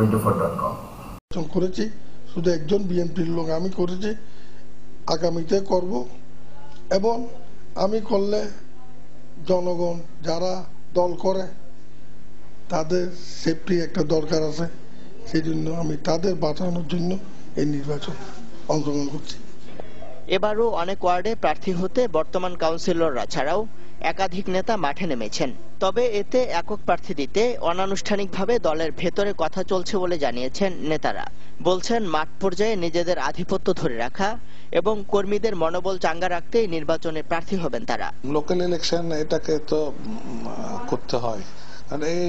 channel24.com করেছি, শুধু একজন বিএনপির লোক আমি করেছি, আগামীতে করব এবং আমি করলে জনগণ যারা দল করে তাদের সেফটি একটা দরকার আছে, সেই জন্য আমি তাদের বাঁচানোর জন্য এই নির্বাচন অংশগ্রহণ করছি। এবারও অনেক ওয়ার্ডে প্রার্থী হতে বর্তমান কাউন্সিলররা ছাড়াও একাধিক নেতা মাঠে নেমেছেন। তবে এতে একক প্রার্থী দিতে অনানুষ্ঠানিকভাবে দলের ভেতরে কথা চলছে বলে জানিয়েছেন নেতারা। বলছেন মাঠ পর্যায়ে নিজেদের আধিপত্য ধরে রাখা এবং কর্মীদের মনোবল চাঙ্গা রাখতেই নির্বাচনে প্রার্থী হবেন তারা। লোকাল ইলেকশন এটাকে তো করতে হয়, কারণ এই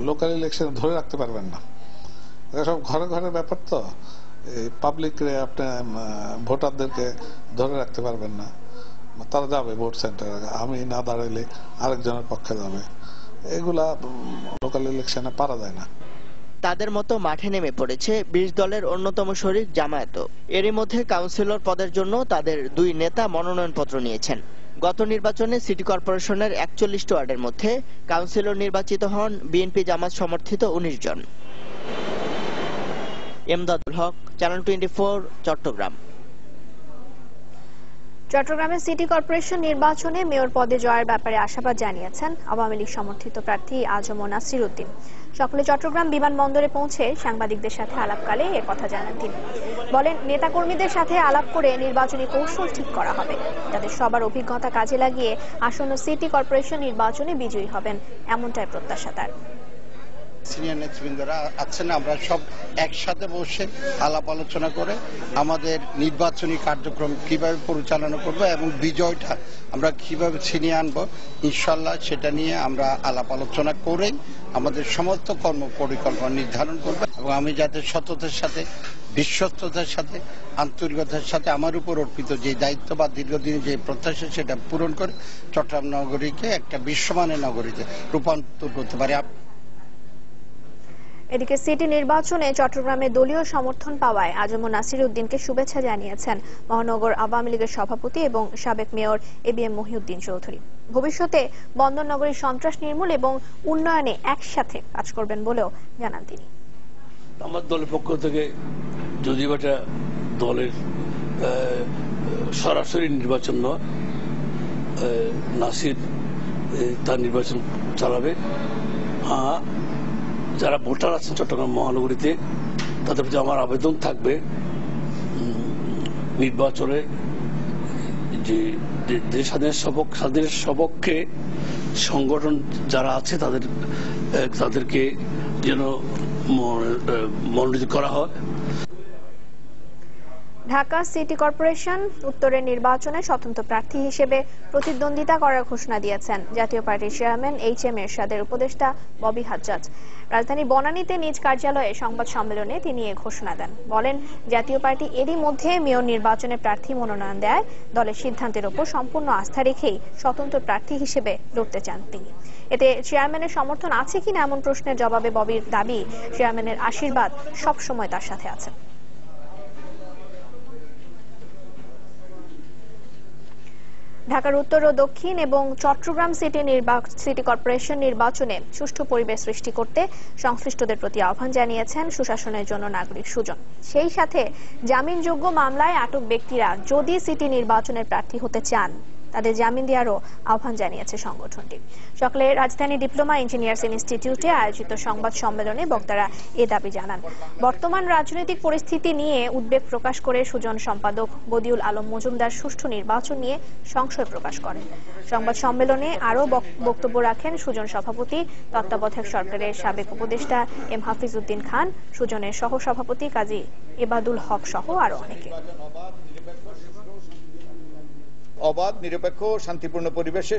লোকাল ইলেকশন ধরে রাখতে পারবেন না, সব ঘরে ঘরে ব্যাপার তো, পাবলিকরে আপনার ভোটারদেরকে ধরে রাখতে পারবেন না, তারা যাবে ভোট সেন্টারে, আমি না দাঁড়াইলে আরেকজনের পক্ষে যাবে, এগুলা লোকাল ইলেকশনে পারা যায় না। তাদের মতো মাঠে নেমে পড়েছে 20 দলের অন্যতম শরিক জামায়াতও। এরই মধ্যে কাউন্সিলর পদের জন্য তাদের 2 নেতা মনোনয়নপত্র নিয়েছেন। গত নির্বাচনে সিটি কর্পোরেশনের 41 ওয়ার্ডের মধ্যে কাউন্সিলর নির্বাচিত হন বিএনপি জামাত সমর্থিত 19 জন। এমদাদুল হক, চ্যানেল 24, চট্টগ্রাম। চট্টগ্রামের সিটি কর্পোরেশন নির্বাচনে মেয়র পদে জয়ের ব্যাপারে আশাবাদ জানিয়েছেন আওয়ামী লীগ সমর্থিত প্রার্থী আজম নাসির উদ্দিন। সকালে চট্টগ্রাম বিমানবন্দরে পৌঁছে সাংবাদিকদের সাথে আলাপকালে এ কথা জানান তিনি। বলেন, নেতাকর্মীদের সাথে আলাপ করে নির্বাচনী কৌশল ঠিক করা হবে, তাদের সবার অভিজ্ঞতা কাজে লাগিয়ে আসন্ন সিটি কর্পোরেশন নির্বাচনে বিজয়ী হবেন, এমনটাই প্রত্যাশা তার। সিনিয়র নেতৃবৃন্দরা আছেন, আমরা সব একসাথে বসে আলাপ আলোচনা করে আমাদের নির্বাচনী কার্যক্রম কিভাবে পরিচালনা করব এবং বিজয়টা আমরা কিভাবে ছিনিয়ে আনবো ইনশাল্লাহ সেটা নিয়ে আমরা আলাপ আলোচনা করেই আমাদের সমস্ত কর্ম পরিকল্পনা নির্ধারণ করব এবং আমি যাতে সততার সাথে, বিশ্বস্ততার সাথে, আন্তরিকতার সাথে আমার উপর অর্পিত যে দায়িত্ব বা দীর্ঘদিনের যে প্রত্যাশা সেটা পূরণ করে চট্টগ্রাম নগরীকে একটা বিশ্বমানের নগরীতে রূপান্তর করতে পারি। এদিকে সিটি নির্বাচনে চট্টগ্রামে দলীয় সমর্থন পাওয়ায় আজম নাসির উদ্দিনকে শুভেচ্ছা জানিয়েছেন মহানগর আওয়ামী লীগের সভাপতি এবং সাবেক মেয়র এবিএম মহিউদ্দিন চৌধুরী। ভবিষ্যতে বন্দর নগরীর সন্ত্রাস নির্মূল এবং উন্নয়নে একসাথে কাজ করবেন বলেও জানান তিনি। আমার দলের পক্ষ থেকে যদিও এটা দলের সরাসরি নির্বাচন নয়, নাসির তার নির্বাচন চালাবে। যারা ভোটার আছেন চট্টগ্রাম মহানগরীতে তাদের প্রতি আমার আবেদন থাকবে নির্বাচনে যে স্বাধীনের সপক্ষে সংগঠন যারা আছে তাদেরকে যেন মনোনীত করা হয়। ঢাকা সিটি কর্পোরেশন উত্তরের নির্বাচনে স্বতন্ত্র প্রার্থী হিসেবে প্রতিদ্বন্দ্বিতা করার ঘোষণা দিয়েছেন জাতীয় পার্টির চেয়ারম্যান এইচ.এম. এরশাদের উপদেষ্টা ববি হাজ্জাজ। রাজধানী বনানীতে নিজ কার্যালয়ে সংবাদ সম্মেলনে তিনি এ ঘোষণা দেন। বলেন, জাতীয় পার্টি এরই মধ্যে মেয়র নির্বাচনে প্রার্থী মনোনয়ন দেয়, দলের সিদ্ধান্তের উপর সম্পূর্ণ আস্থা রেখেই স্বতন্ত্র প্রার্থী হিসেবে লড়তে চান তিনি। এতে চেয়ারম্যানের সমর্থন আছে কিনা এমন প্রশ্নের জবাবে ববির দাবি, চেয়ারম্যানের আশীর্বাদ সবসময় তার সাথে আছে। ঢাকার উত্তর ও দক্ষিণ এবং চট্টগ্রাম সিটি কর্পোরেশন নির্বাচনে সুষ্ঠু পরিবেশ সৃষ্টি করতে সংশ্লিষ্টদের প্রতি আহ্বান জানিয়েছেন সুশাসনের জন্য নাগরিক সুজন। সেই সাথে জামিনযোগ্য মামলায় আটক ব্যক্তিরা যদি সিটি নির্বাচনের প্রার্থী হতে চান তাদের জামিন দেওয়ারও আহ্বান জানিয়েছে সংগঠনটি। সকালে রাজধানী ডিপ্লোমা ইঞ্জিনিয়ার্স ইনস্টিটিউটে আয়োজিত সংবাদ সম্মেলনে বক্তারা এ দাবি জানান। বর্তমান রাজনৈতিক পরিস্থিতি নিয়ে উদ্বেগ প্রকাশ করে সুজন সম্পাদক বদিউল আলম মজুমদার সুষ্ঠু নির্বাচন নিয়ে সংশয় প্রকাশ করেন। সংবাদ সম্মেলনে আরও বক্তব্য রাখেন সুজন সভাপতি, তত্ত্বাবধায়ক সরকারের সাবেক উপদেষ্টা এম হাফিজ উদ্দিন খান, সুজনের সহসভাপতি কাজী এবাদুল হক সহ আরো অনেকে। অবাধ, নিরপেক্ষ, শান্তিপূর্ণ পরিবেশে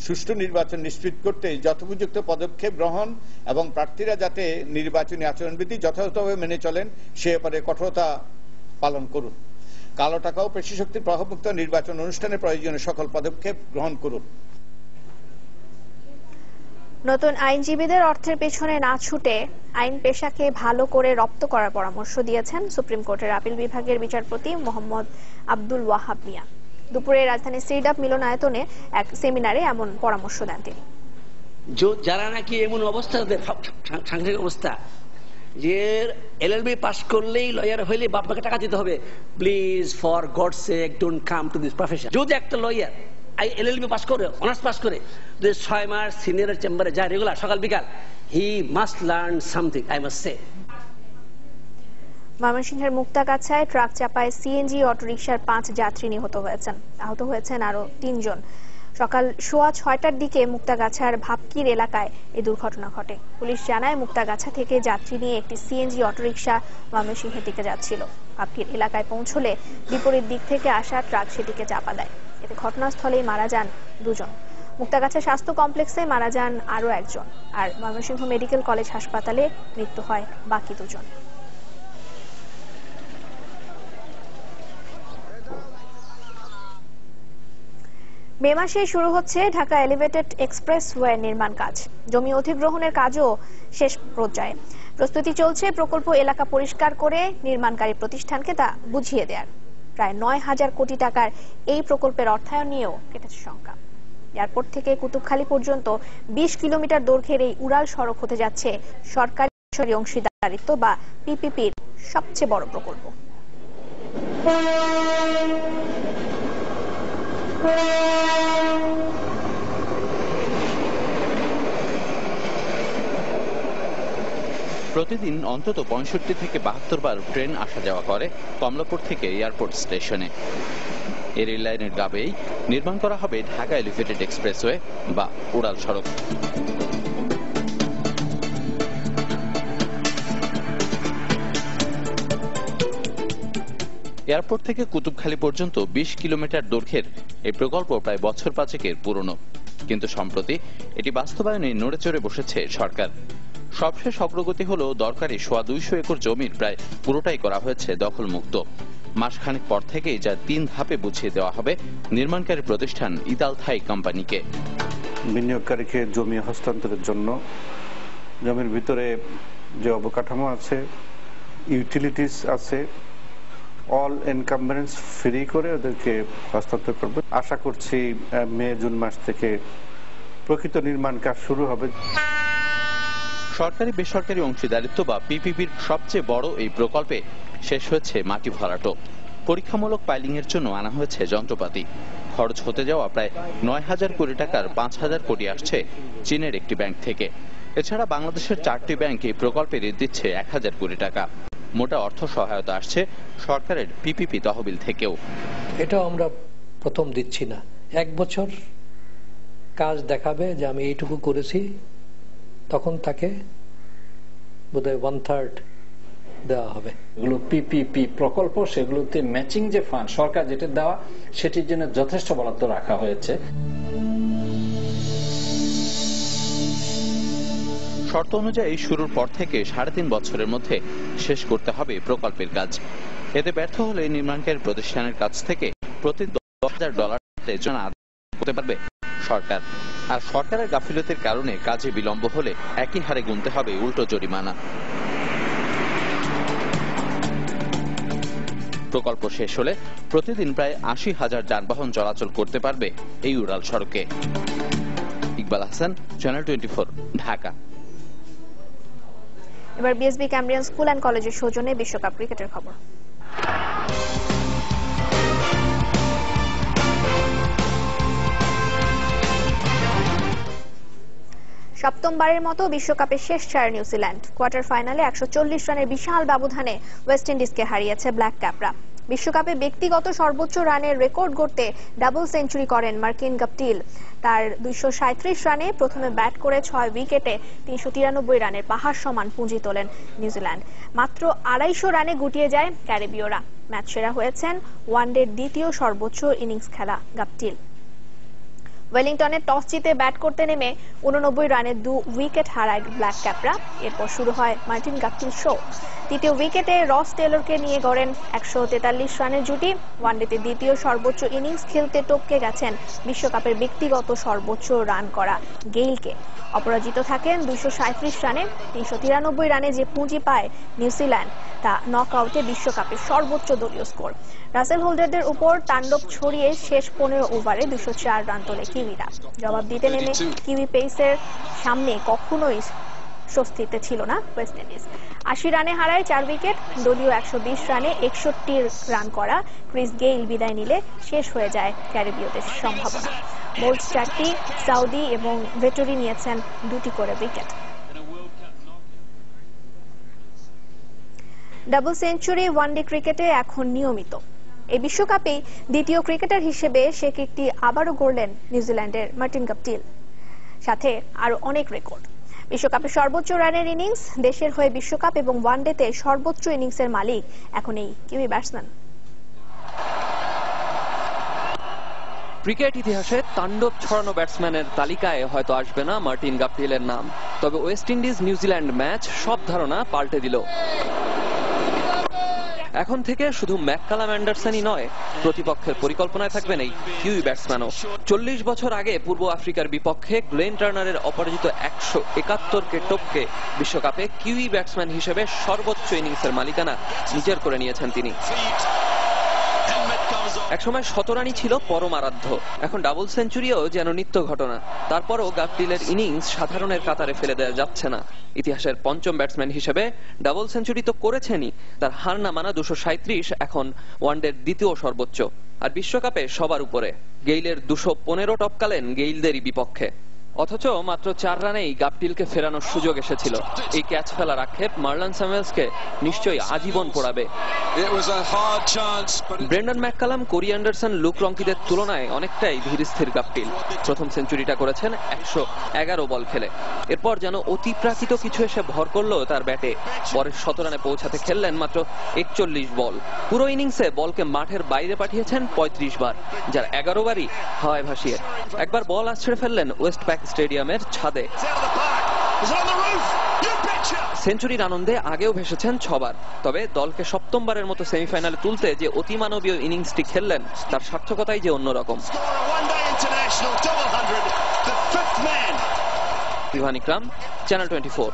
সুষ্ঠু নির্বাচন নিশ্চিত করতে যথোপযুক্ত পদক্ষেপ গ্রহণ এবং প্রার্থীরা যাতে নির্বাচনী আচরণবিধি যথাযথভাবে মেনে চলেন সে ব্যাপারে কঠোরতা পালন করুন। কালো টাকা ও পেশিশক্তির প্রভাবমুক্ত নির্বাচন অনুষ্ঠানে প্রয়োজনীয় সকল পদক্ষেপ গ্রহণ করুন। নতুন আইনজীবীদের অর্থের পেছনে না ছুটে আইন পেশাকে ভালো করে রপ্ত করার পরামর্শ দিয়েছেন সুপ্রিম কোর্টের আপিল বিভাগের বিচারপতি মোহাম্মদ আব্দুল ওয়াহাব মিয়া। দুপুরে রাজধানীর সিডাপ মিলনায়তনে এক সেমিনারে এমন পরামর্শ দেন তিনি। যারা নাকি এমন অবস্থা, সাংসারিক অবস্থা, যে এলএলবি পাস করলেই লয়ার হইলে বাপমাকে টাকা দিতে হবে। Please for God sake don't come to this profession. যদি একটা লয়ার এলএলবি পাস করে, অনার্স পাস করে, যদি 6 মাস সিনিয়র চেম্বারে যায় রেগুলার সকাল বিকাল, he must learn something, I must say. ময়মনসিংহের মুক্তাগাছায় ট্রাক চাপায় সিএনজি অটোরিকশার 5 যাত্রী নিহত হয়েছেন। আহত হয়েছেন আরো 3 জন। সকাল 6:15টার দিকে মুক্তাগাছার ভাবকির এলাকায় এই দুর্ঘটনা ঘটে। পুলিশ জানায় মুক্তাগাছা থেকে যাত্রী নিয়ে একটি সিএনজি অটোরিকশা ময়মনসিংহের দিকে যাচ্ছিল। ভাবকির এলাকায় পৌঁছলে বিপরীত দিক থেকে আসা ট্রাক সেটিকে চাপা দেয়। এতে ঘটনাস্থলেই মারা যান 2 জন। মুক্তাগাছা স্বাস্থ্য কমপ্লেক্সে মারা যান আরো 1 জন, আর ময়মনসিংহ মেডিকেল কলেজ হাসপাতালে মৃত্যু হয় বাকি 2 জন। মে মাসে শুরু হচ্ছে ঢাকা এলিভেটেড এক্সপ্রেসওয়ে নির্মাণ কাজ। জমি অধিগ্রহণের কাজও শেষ পর্যায়ে। প্রস্তুতি চলছে প্রকল্প এলাকা পরিষ্কার করে নির্মাণকারী প্রতিষ্ঠানকে তা বুঝিয়ে দেওয়ার। প্রায় 9,000 কোটি টাকার এই প্রকল্পের অর্থায়ন নিয়েও কেটেছে শঙ্কা। এয়ারপোর্ট থেকে কুতুবখালী পর্যন্ত 20 কিলোমিটার দৈর্ঘ্যের এই উড়াল সড়ক হতে যাচ্ছে সরকারি অংশীদারিত্ব বা পিপিপির সবচেয়ে বড় প্রকল্প। প্রতিদিন অন্তত 65 থেকে 72 বার ট্রেন আসা যাওয়া করে কমলাপুর থেকে এয়ারপোর্ট স্টেশনে। এই রেল লাইনের গাবেই নির্মাণ করা হবে ঢাকা এলিভেটেড এক্সপ্রেসওয়ে বা উড়াল সড়ক। এয়ারপোর্ট থেকে কুতুবখালী পর্যন্ত 20 কিলোমিটার দৈর্ঘ্যের এই প্রকল্প প্রায় বছর 5 পুরনো, কিন্তু সম্প্রতি এটি বাস্তবায়নে নড়েচড়ে বসেছে সরকার। সবশেষ অগ্রগতি হলো দরকারি 200 একর জমির প্রায় পুরোটাই করা হয়েছে দখলমুক্ত। মাসখানেক পর থেকেই যা 3 ধাপে বুঝিয়ে দেওয়া হবে নির্মাণকারী প্রতিষ্ঠান ইতালথাই কোম্পানিকে। বিনিয়োগকারীকে জমি হস্তান্তরের জন্য জমির ভিতরে যে অবকাঠামো আছে, ইউটিলিটিস আছে, অল এনকাম্বারেন্স ফ্রি করে ওদেরকে হস্তান্তর করবে। আশা করছি মে-জুন মাস থেকে প্রকৃত নির্মাণ কাজ শুরু হবে। সরকারি বেসরকারি অংশীদারিত্ব বা পিপিপির সবচেয়ে বড় এই প্রকল্পে শেষ হয়েছে মাটি ভরাট। পরীক্ষামূলক পাইলিং এর জন্য আনা হয়েছে যন্ত্রপাতি। খরচ হতে যাওয়া প্রায় 9,000 কোটি টাকার 5,000 কোটি আসছে চীনের একটি ব্যাংক থেকে। এছাড়া বাংলাদেশের 4টি ব্যাংক এই প্রকল্পে ঋণ দিচ্ছে 1,000 কোটি টাকা। মোটা অর্থ সহায়তা আসছে সরকারের পিপিপি তহবিল থেকেও। এটাও আমরা প্রথম দিচ্ছি না, 1 বছর কাজ দেখাবে যে আমি এইটুকু করেছি, তখন তাকে বোধহয় 1/3 দেওয়া হবে। এগুলো পিপিপি প্রকল্প, সেগুলোতে ম্যাচিং যে ফান্ড সরকার যেটা দেওয়া সেটির জন্য যথেষ্ট বরাদ্দ রাখা হয়েছে। শর্ত অনুযায়ী শুরুর পর থেকে 3.5 বছরের মধ্যে শেষ করতে হবে প্রকল্পের কাজ। এতে ব্যর্থ হলে নির্মাণকারী প্রতিষ্ঠানের কাছ থেকে প্রতি $10,000 জরিমানা আদায় করতে পারবে সরকার। আর সরকারের গাফিলতির কারণে কাজে বিলম্ব হলে একই হারে গুনতে হবে উল্টো জরিমানা। প্রকল্প শেষ হলে প্রতিদিন প্রায় 80,000 যানবাহন চলাচল করতে পারবে এই উড়াল সড়কে। ইকবাল হাসান, চ্যানেল 24, ঢাকা। এবার বিএসবি ক্যামব্রিয়ান স্কুল অ্যান্ড কলেজের সৌজন্যে বিশ্বকাপ ক্রিকেটের খবর। সপ্তমবারের মতো বিশ্বকাপের শেষ চার নিউজিল্যান্ড। কোয়ার্টার ফাইনালে 140 রানের বিশাল ব্যবধানে ওয়েস্ট ইন্ডিজকে হারিয়েছে ব্ল্যাক ক্যাপরা। বিশ্বকাপে ব্যক্তিগত সর্বোচ্চ রানের রেকর্ড গড়তে ডাবল সেঞ্চুরি করেন মার্কিন গাপটিল। তার 237 রানে প্রথমে ব্যাট করে 6 উইকেটে 393 রানের পাহাড় সমান পুঁজি তোলেন নিউজিল্যান্ড। মাত্র 250 রানে গুটিয়ে যায় ক্যারিবীয়রা। ম্যাচ সেরা হয়েছেন ওয়ানডের দ্বিতীয় সর্বোচ্চ ইনিংস খেলা গাপটিল। ওয়েলিংটনে টস জিতে ব্যাট করতে নেমে 89 রানে 2 উইকেট হারায় ব্ল্যাক ক্যাপরা। এরপর শুরু হয় মার্টিন গাপটিল শো। তৃতীয় উইকেটে রস টেলরকে নিয়ে গড়েন 143 রানের জুটি। ওয়ানডেতে দ্বিতীয় সর্বোচ্চ ইনিংস খেলতে টপকে গেছেন বিশ্বকাপের ব্যক্তিগত সর্বোচ্চ রান করা গেইলকে। অপরাজিত থাকেন 237 রানে। 393 রানে যে পুঁজি পায় নিউজিল্যান্ড, তা নকআউটে বিশ্বকাপের সর্বোচ্চ দলীয় স্কোর। রাসেল হোল্ডারদের উপর তাণ্ডব ছড়িয়ে শেষ 15 ওভারে 204 রান তোলে কিউইরা। জবাব দিতে নেমে কিউই পেসারের সামনে কখনোই স্বস্তিতে ছিল না ওয়েস্ট ইন্ডিজ। 80 রানে হারায় 4 উইকেট। দলীয় 120 রানে 61 রান করা ক্রিস গেইল বিদায় নিলে শেষ হয়ে যায় ক্যারিবীয়দের সম্ভাবনা। বোল্ট 4টি, সাউদি এবং ভেটরি নিয়েছেন 2টি করে উইকেট। ডাবল সেঞ্চুরি ওয়ানডে ক্রিকেটে এখন নিয়মিত। এই বিশ্বকাপে দ্বিতীয় ক্রিকেটার হিসেবে সে কীর্তি আবারও গড়লেন নিউজিল্যান্ডের মার্টিন গাপটিল। সাথে আরো অনেক রেকর্ড। বিশ্বকাপে সর্বোচ্চ রানের ইনিংস, দেশের হয়ে বিশ্বকাপ এবং ওয়ানডেতে সর্বোচ্চ ইনিংসের মালিক এখন এই কিউই ব্যাটসম্যান। ক্রিকেট ইতিহাসে তাণ্ডব ছড়ানো ব্যাটসম্যানের তালিকায় হয়তো আসবে না মার্টিন গাপটিলের নাম, তবে ওয়েস্ট ইন্ডিজ নিউজিল্যান্ড ম্যাচ সব ধারণা পাল্টে দিল। এখন থেকে শুধু ম্যাককালাম অ্যান্ডারসনই নয়, প্রতিপক্ষের পরিকল্পনায় থাকবেন এই কিউই ব্যাটসম্যানও। 40 বছর আগে পূর্ব আফ্রিকার বিপক্ষে গ্লেন টার্নারের অপরাজিত 171কে টপকে বিশ্বকাপে কিউই ব্যাটসম্যান হিসেবে সর্বোচ্চ ইনিংসের মালিকানা নিজের করে নিয়েছেন তিনি। একসময় 100 রানই ছিল পরম আরাধ্য, এখন ডাবল সেঞ্চুরিও যেন নিত্য ঘটনা। তারপরও গাপটিলের ইনিংস সাধারণের কাতারে ফেলে দেওয়া যাচ্ছে না। ইতিহাসের পঞ্চম ব্যাটসম্যান হিসেবে ডাবল সেঞ্চুরি তো করেছেনই, তার হার না মানা 237 এখন ওয়ানডের দ্বিতীয় সর্বোচ্চ। আর বিশ্বকাপে সবার উপরে গেইলের 215 টপকালেন গেইলদেরই বিপক্ষে। অথচ মাত্র 4 রানেই গাপটিলকে ফেরানোর সুযোগ এসেছিল। এই ক্যাচ ফেলার আক্ষেপ মার্লান স্যামুয়েলসকে নিশ্চয়ই আজীবন পোড়াবে। Brendon McCullum, Corey Anderson, Luke রঙ্কিদের তুলনায় অনেকটাই ধীরস্থির গাপটিল। প্রথম সেঞ্চুরিটা করেছেন 111 বল খেলে। এরপর যেন অতিপ্রাকৃত কিছু এসে ভর করলো তার ব্যাটে। পরের 100 রানে পৌঁছাতে খেললেন মাত্র 41 বল। পুরো ইনিংসে বলকে মাঠের বাইরে পাঠিয়েছেন 35 বার, যার 11 বারই হাওয়ায় ভাসিয়ে। একবার বল আছড়ে ফেললেন ওয়েস্ট প্যাক স্টেডিয়ামের ছাদে। সেঞ্চুরির আনন্দে আগেও ভেসেছেন 6 বার, তবে দলকে সপ্তমবারের মতো সেমিফাইনালে তুলতে যে অতিমানবীয় ইনিংসটি খেললেন তার সার্থকতাই যে অন্যরকম। ইভান ইকরাম, চ্যানেল 24।